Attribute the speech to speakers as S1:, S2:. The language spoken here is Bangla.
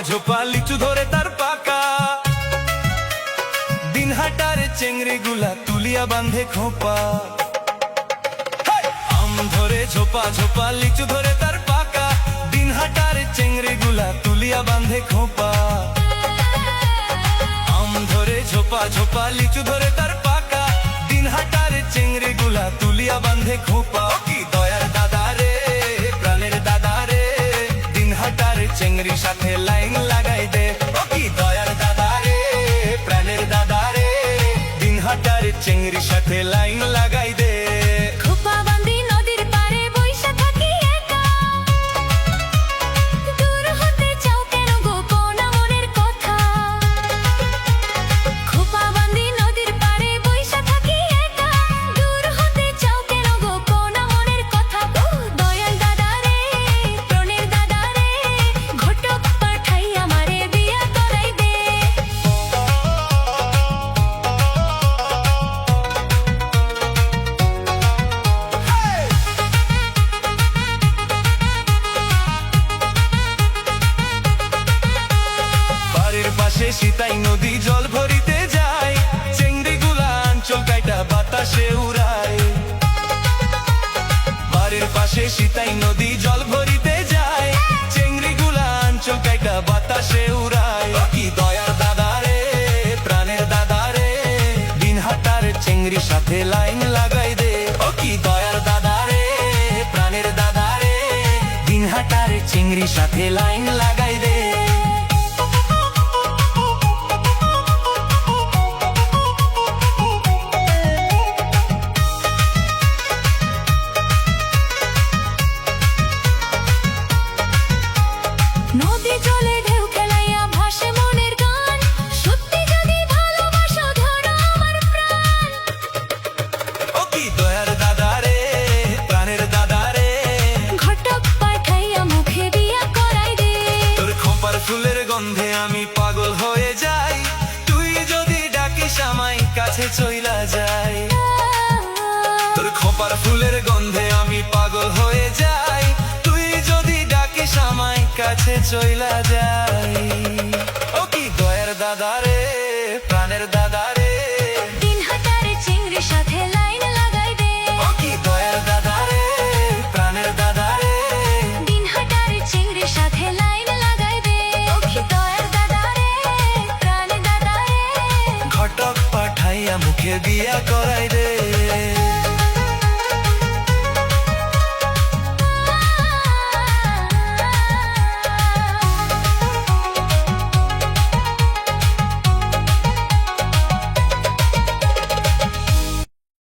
S1: ঝোপা লিচু ধরে তার পাকা, দিনহাটার চেংড়ি গুলা তুলিয়া বাঁধে খোপা। আম ধরে ঝোপা ঝোপা লিচু ধরে তার পাকা, দিনহাটার চেংড়ি গুলা তুলিয়া বাঁধে খোপা। আম ধরে ঝোপা ঝোপা লিচু ধরে তার পাকা, দিনহাটার চেংড়ি গুলা তুলিয়া বাঁধে খোপা। কি দয়ার দাদা রে, প্রাণের দাদা রে, দিনহাটার চেংড়ির সাথে লাইন লাগাই দে। কি দয়ার দাদা রে, প্রাণের দাদা রে, দিনহাটার চেংড়ির সাথে লাইন লাগাই দে।
S2: খোপা বাঁধি নদীর পাড়ে বইসা থাকি একা, দূর হতে চাও কেন গোপন মনের কথা। খোপা বাঁধি নদীর পাড়ে বইসা থাকি একা, দূর হতে চাও কেন গোপন মনের কথা। দয়াল দাদা রে, প্রাণের দাদা রে, ঘটক পাঠাই আমারে বিয়া করাই দে।
S1: বাড়ির পাশে সিতাই নদী জল ভরিতে যায়, চেংড়ি গুলা আঞ্চল কাইটা বাতাসে উড়ায়। বাড়ির পাশে সিতাই নদী জল ভরিতে যায়, চেংড়ি গুলা আঞ্চল কাইটা বাতাসে উড়ায়। কি দয়ার দাদা রে, প্রাণের দাদা রে, দিনহাটার চেংড়ির সাথে লাইন লাগাই দে। কি দয়ার দাদা রে, প্রাণের দাদা রে, দিনহাটার চেংড়ির সাথে লাইন লাগাই দে।
S2: নদী জলে ঢেউ খেলাইয়া ভাসে মনের গান, সত্যি যদি ভালোবাসো ধরো আমার প্রাণ।
S1: কি দয়ার দাদা রে, প্রাণের দাদা রে,
S2: ঘটক পাঠাইয়া মুখে বিয়া করাই দে।
S1: তোর খোপার ফুলের গন্ধে আমি পাগল হয়ে যাই, তুই যদি ডাকিস আমায় কাছে চইলা যাই। তোর খোপার ফুলের গন্ধে আমি পাগল হয়ে যাই, তুই যদি ডাকিস আমায় কাছে চইলা যাই। কি দয়ার দাদা রে, প্রাণের দাদা রে,
S2: দিনহাটার চিংড়ির সাথে লাইন লাগাই দে।
S1: কি দয়ার দাদা রে, প্রাণের দাদা রে,
S2: দিনহাটার চিংড়ির সাথে লাইন লাগাই দে। দয়ার দাদা রে, প্রাণের দাদা রে,
S1: ঘটক পাঠাইয়া মুখে বিয়া করাই দে।